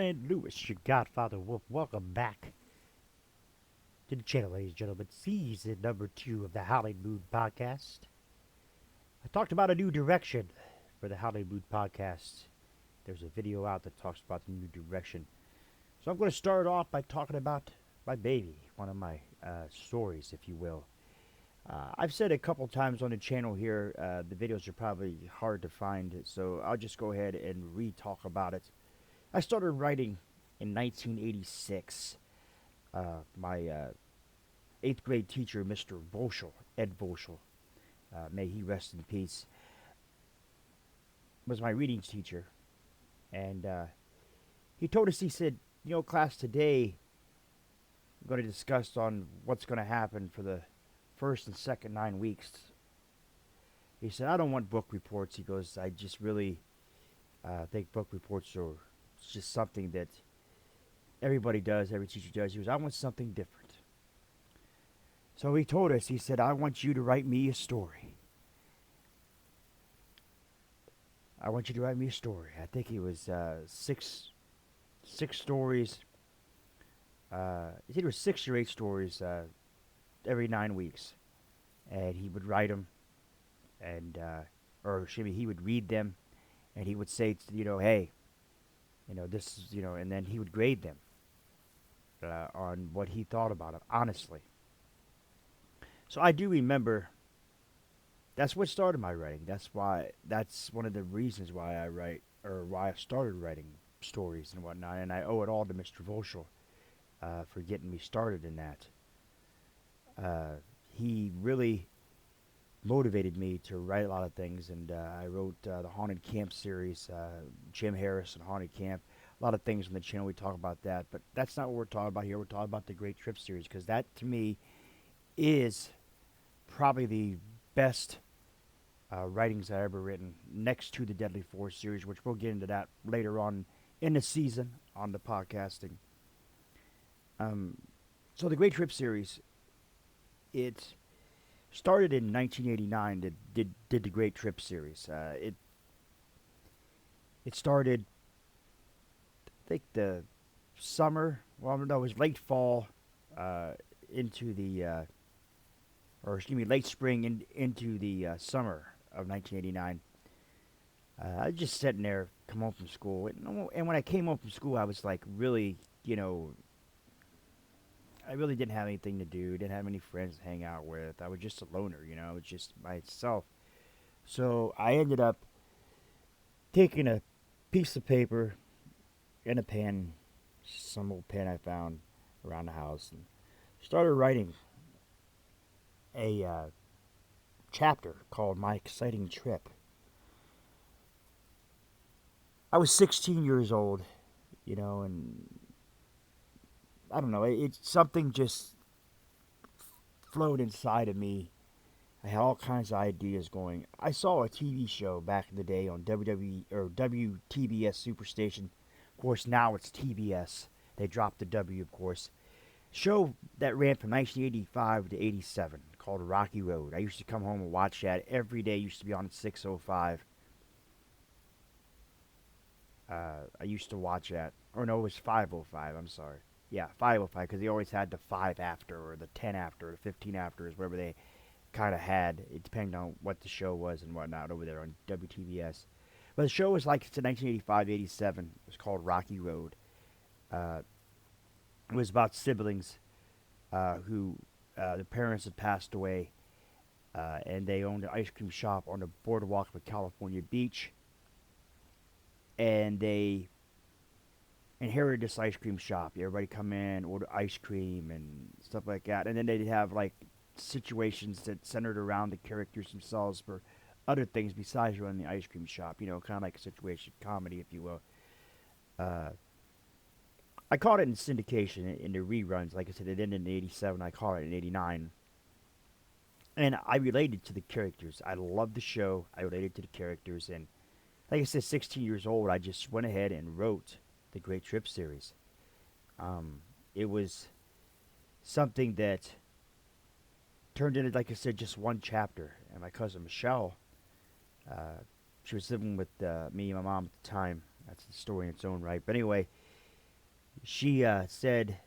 Brian Lewis, your Godfather Wolf. Welcome back to the channel, ladies and gentlemen. Season number 2 of the Howling Mood podcast. I talked about a new direction for the Howling Mood podcast. There's a video out that talks about the new direction. So I'm going to start off by talking about my baby, one of my stories, if you will. I've said a couple times on the channel here, the videos are probably hard to find, so I'll just go ahead and re-talk about it. I started writing in 1986. My 8th grade teacher, Mr. Voschel, Ed Voschel, may he rest in peace, was my readings teacher. And he told us, he said, you know, class, today we're going to discuss on what's going to happen for the first and second 9 weeks. He said, I don't want book reports. He goes, I just really think book reports are just something that everybody does, every teacher does. He goes, I want something different. So he told us, he said, I want you to write me a story. I want you to write me a story. I think it was six stories. He said it was 6 or 8 stories every 9 weeks. And he would write them, and, or excuse me, he would read them, and he would say, you know, hey, you know, this is, you know, and then he would grade them on what he thought about it, honestly. So I do remember, that's what started my writing. That's one of the reasons why I write, or why I started writing stories and whatnot, and I owe it all to Mr. Voschel for getting me started in that. He really motivated me to write a lot of things, and I wrote the Haunted Camp series, Jim Harris and Haunted Camp, a lot of things on the channel. We talk about that, but that's not what we're talking about here. We're talking about the Great Trip series, because that, to me, is probably the best writings I've ever written, next to the Deadly Force series, which we'll get into that later on in the season on the podcasting. So the Great Trip series, it started in 1989. Did the Great Trip series. It started, I think, the summer. Well, no, it was late fall into the, or excuse me, late spring into the summer of 1989. I was just sitting there, come home from school, and when I came home from school, I was like, really, you know, I really didn't have anything to do, didn't have any friends to hang out with. I was just a loner, you know, it was just myself. So I ended up taking a piece of paper and a pen, some old pen I found around the house, and started writing a chapter called My Exciting Trip. I was 16 years old, you know, and I don't know, it's something just flowed inside of me. I had all kinds of ideas going. I saw a TV show back in the day on WWE or WTBS Superstation. Of course, now it's TBS. They dropped the W, of course. Show that ran from 1985 to 87 called Rocky Road. I used to come home and watch that every day. It used to be on at 6:05. I used to watch that. Or no, it was 5:05. I'm sorry. Yeah, 5:05, because they always had the 5 after, or the 10 after, or the 15 after, is whatever they kind of had. It depended on what the show was and whatnot over there on WTBS. But the show was like, it's in 1985, 87. It was called Rocky Road. It was about siblings who, the parents had passed away, and they owned an ice cream shop on the boardwalk of California Beach. And they inherited this ice cream shop. Everybody come in, order ice cream and stuff like that. And then they'd have like situations that centered around the characters themselves for other things besides running the ice cream shop. You know, kind of like a situation comedy, if you will. I caught it in syndication in the reruns. Like I said, it ended in 87. I caught it in 89. And I related to the characters. I loved the show. I related to the characters. And like I said, 16 years old, I just went ahead and wrote the Great Trip series. It was something that turned into, like I said, just one chapter. And my cousin Michelle, she was living with me and my mom at the time. That's the story in its own right. But anyway, She said,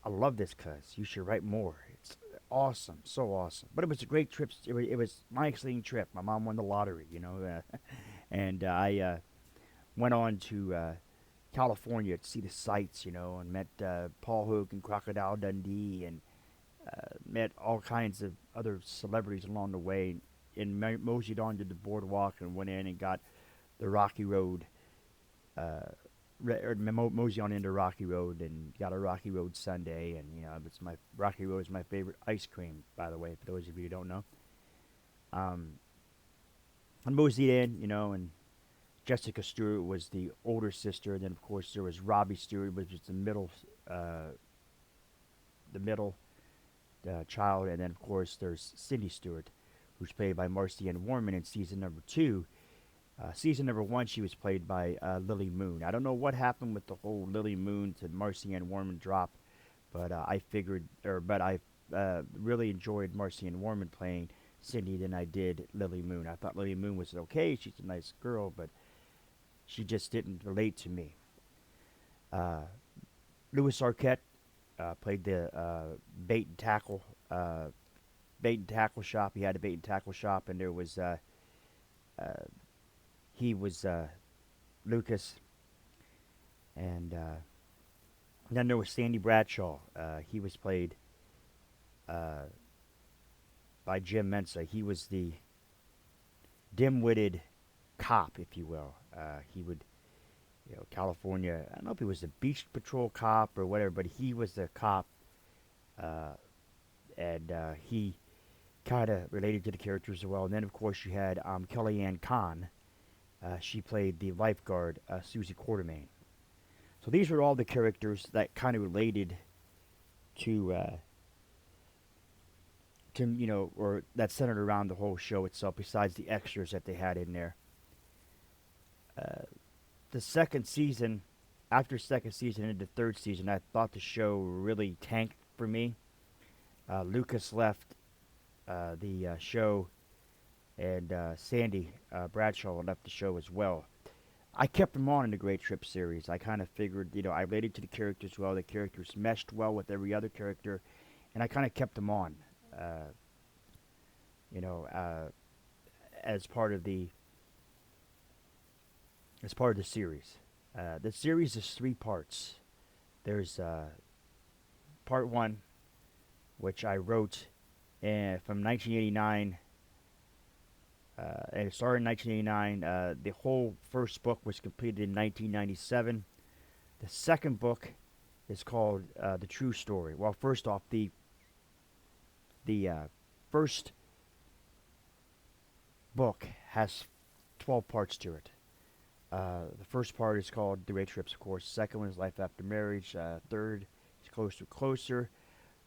"I love this, cuz you should write more. It's awesome, so awesome." But it was a great trip. It was my exciting trip. My mom won the lottery, and I went on to California to see the sights, and met Paul Hogan, Crocodile Dundee, and met all kinds of other celebrities along the way. And moseyed on to the boardwalk and went in and got the Rocky Road, mosey on into Rocky Road and got a Rocky Road sundae. And it's my Rocky Road is my favorite ice cream, by the way, for those of you who don't know. Um, and moseyed in, and Jessica Stewart was the older sister, and then of course there was Robbie Stewart, which was uh, the middle child, and then of course there's Cindy Stewart, who's played by Marcy Ann Warman in season number two. Season number one, she was played by Lily Moon. I don't know what happened with the whole Lily Moon to Marcy Ann Warman drop, but I really enjoyed Marcy Ann Warman playing Cindy than I did Lily Moon. I thought Lily Moon was okay; she's a nice girl, but she just didn't relate to me. Uh, Louis Arquette played the bait and tackle uh, bait and tackle shop. He had a bait and tackle shop, and there was uh, he was Lucas, and then there was Sandy Bradshaw. He was played uh, by Jim Mensa. He was the dim-witted cop, if you will. He would, California. I don't know if he was a beach patrol cop or whatever, but he was the cop, uh, and he kind of related to the characters as well. And then, of course, you had Kellyanne Kahn. She played the lifeguard, Susie Quartermain. So these were all the characters that kind of related to, or that centered around the whole show itself. Besides the extras that they had in there, uh, the second season, after second season into third season, I thought the show really tanked for me. Lucas left the show, and Sandy Bradshaw left the show as well. I kept them on in the Great Trip series. I kind of figured, I related to the characters well. The characters meshed well with every other character, and I kind of kept them on, uh, you know, uh, as part of the series. The series is three parts. There's part one, which I wrote from 1989, and it started in 1989. The whole first book was completed in 1997. The second book is called The True Story. Well, first off, the first book has 12 parts to it. The first part is called The Great Trips, of course. Second one is Life After Marriage. Third is Closer Closer.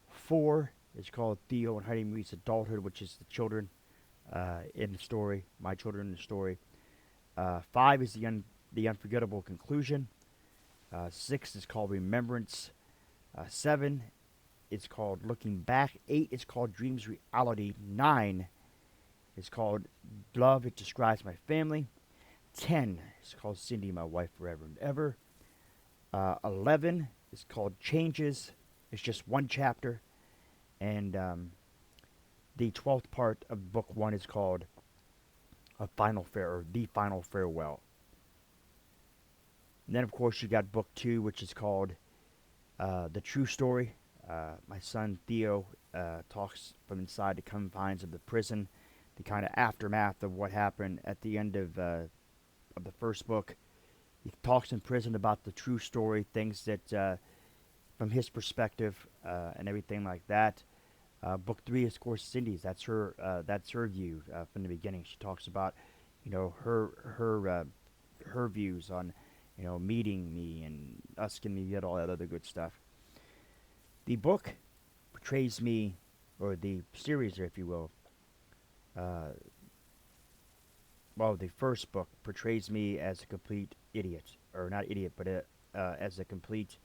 Four is called Theo and Heidi Meets Adulthood, which is the children in the story, my children in the story. Five is the Unforgettable Conclusion. Six is called Remembrance. Seven is called Looking Back. Eight is called Dreams Reality. Nine is called Love. It describes my family. 10 is called Cindy, my wife forever and ever. 11 is called Changes. It's just one chapter. And the 12th part of book one is called A Final Fair, or The Final Farewell. And then, of course, you got book two, which is called The True Story. My son Theo talks from inside the confines of the prison, the kind of aftermath of what happened at the end of the first book. He talks in prison about the true story, things that, from his perspective, and everything like that. Book three is, of course, Cindy's. That's her view from the beginning. She talks about, her views on, meeting me and us getting to get all that other good stuff. The book portrays me, or the series, if you will. Uh, well, the first book portrays me as a complete idiot, or not idiot, but as a complete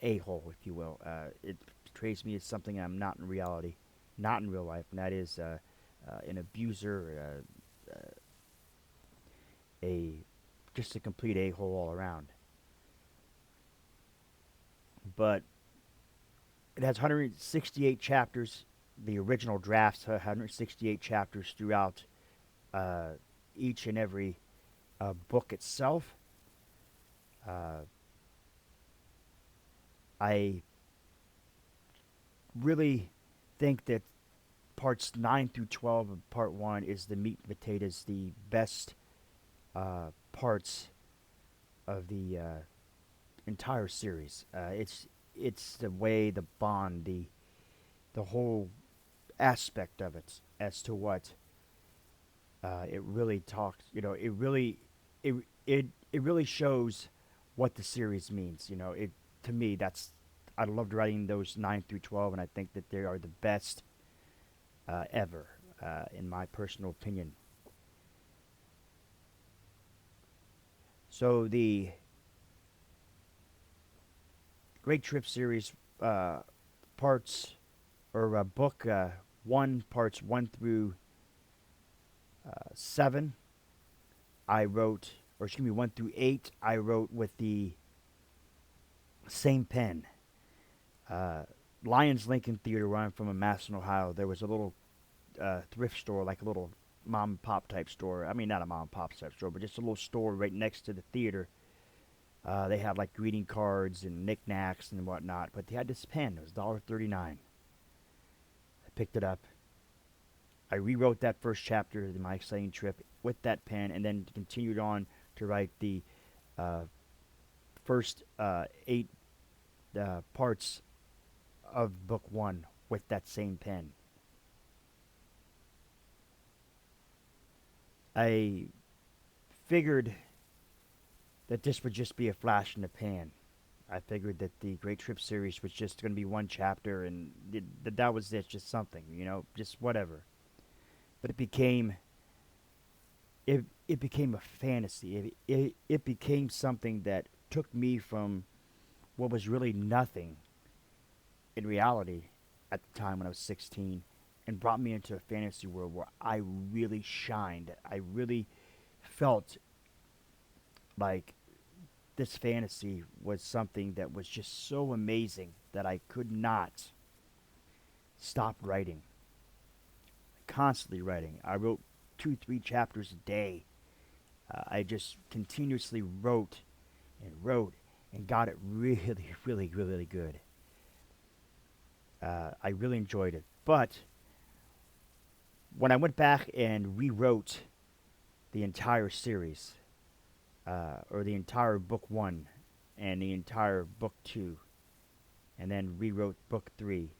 a-hole, if you will. It portrays me as something I'm not in reality, not in real life, and that is an abuser, a just a complete a-hole all around. but it has 168 chapters. The original drafts have 168 chapters throughout uh, each and every book itself. Uh, I really think that parts 9 through 12 of part 1 is the meat and potatoes, the best parts of the entire series. It's the way, the bond, the whole aspect of it as to what it really talks. It it really shows what the series means. It to me that's I loved writing those 9 through 12, and I think that they are the best ever, in my personal opinion. So the Great Trip series, parts or book one, parts 1 through 7, I wrote, or excuse me, 1 through 8, I wrote with the same pen. Uh, Lions Lincoln Theater, where I'm from in Masson, Ohio, there was a little thrift store, like a little mom and pop type store. I mean, not a mom and pop type store, but just a little store right next to the theater. They had like greeting cards and knickknacks and whatnot, but they had this pen. It was $1.39. I picked it up. I rewrote that first chapter of my exciting trip with that pen, and then continued on to write the uh, first 8 parts of book 1 with that same pen. I figured that this would just be a flash in the pan. I figured that the Great Trip series was just going to be one chapter, and that was it, just something, just whatever. But it became a fantasy. It became something that took me from what was really nothing in reality at the time when I was 16, and brought me into a fantasy world where I really shined. I really felt like this fantasy was something that was just so amazing that I could not stop writing. Constantly writing. I wrote 2, 3 chapters a day. I just continuously wrote and wrote and got it really, really, really good. I really enjoyed it. But when I went back and rewrote the entire series, or the entire book 1 and the entire book 2, and then rewrote book 3,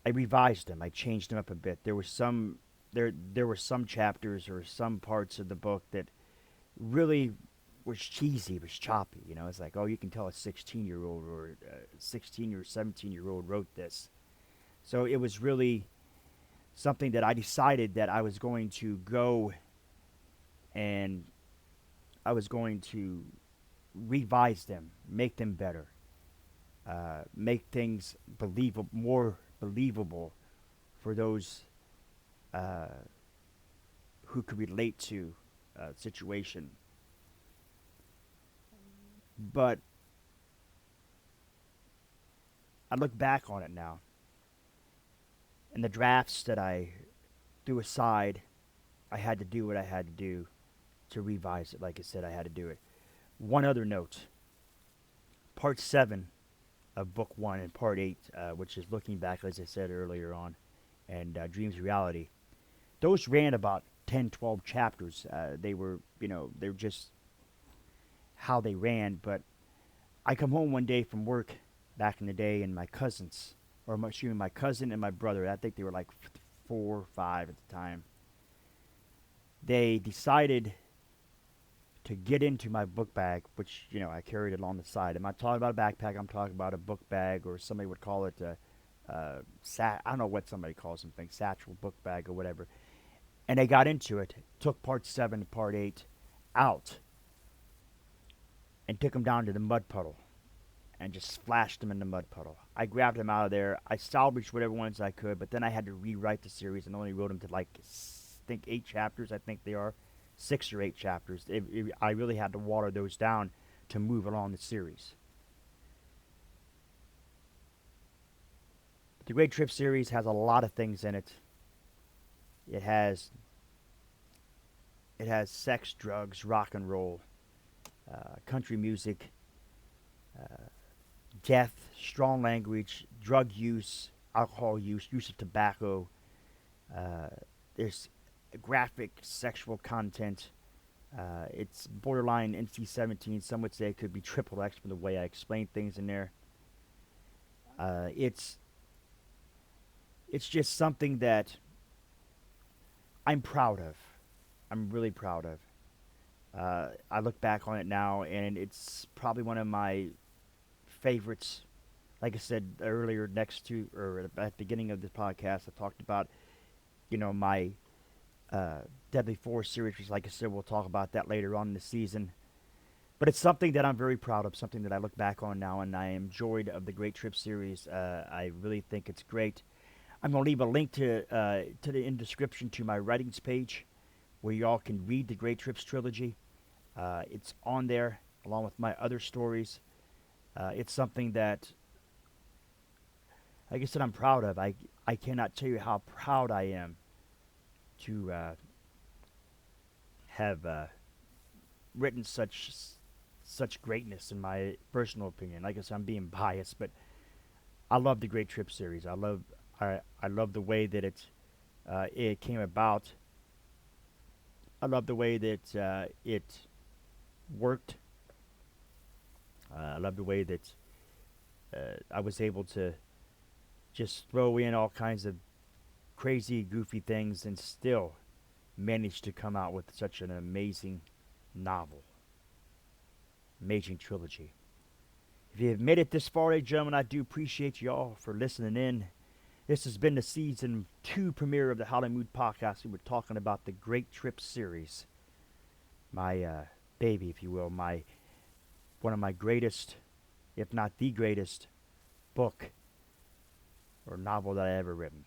I revised them. I changed them up a bit. There were some chapters or some parts of the book that really was cheesy, was choppy. It's like, oh, you can tell a 16-year-old or a 16 or 17-year-old wrote this. So it was really something that I decided that I was going to go and I was going to revise them, make them better, make things more believable for those uh, who could relate to a situation. But I look back on it now, and the drafts that I threw aside, I had to do what I had to do to revise it. Like I said, I had to do it. One other note: Part 7 of Book 1 and Part 8, which is looking back, as I said earlier on, and Dreams Reality. Those ran about 10, 12 chapters. They were just how they ran. But I come home one day from work back in the day, and my cousins, or my cousin and my brother, I think they were like 4 or 5 at the time, they decided to get into my book bag, which I carried along the side. I'm not talking about a backpack. I'm talking about a book bag, or somebody would call it I don't know what somebody calls something, satchel, book bag, or whatever. And they got into it, took part 7, part 8 out, and took them down to the mud puddle, and just splashed them in the mud puddle. I grabbed them out of there. I salvaged whatever ones I could, but then I had to rewrite the series and only wrote them to think 8 chapters. I think they are 6 or 8 chapters. I really had to water those down to move along the series. The Great Trip series has a lot of things in it. It has it has sex, drugs, rock and roll, country music, uh, death, strong language, drug use, alcohol use, use of tobacco. Uh, there's graphic sexual content. It's borderline NC-17. Some would say it could be triple X from the way I explain things in there. Uh, it's it's just something that I'm proud of. I'm really proud of. I look back on it now, and it's probably one of my favorites. Like I said earlier, next to or at the beginning of this podcast, I talked about my uh, Deadly Force series, which, like I said, we'll talk about that later on in the season. But it's something that I'm very proud of, something that I look back on now, and I am enjoyed of the Great Trip series. I really think it's great. I'm gonna leave a link to the in description to my writings page, where y'all can read the Great Trips trilogy. It's on there along with my other stories. It's something that, like I said, I'm proud of. I cannot tell you how proud I am to have written such greatness in my personal opinion. Like I said, I'm being biased, but I love the Great Trip series. I love the way that it came about. I love the way that it worked. I love the way that I was able to just throw in all kinds of crazy, goofy things and still manage to come out with such an amazing novel, amazing trilogy. If you have made it this far, ladies and gentlemen, I do appreciate y'all for listening in. This has been the season 2 premiere of the Howling Mood podcast. We were talking about the Great Trip series, my baby, if you will, my one of my greatest, if not the greatest, book or novel that I ever written.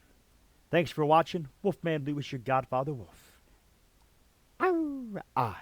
Thanks for watching. Wolfman Lewis, your Godfather Wolf. Ow! I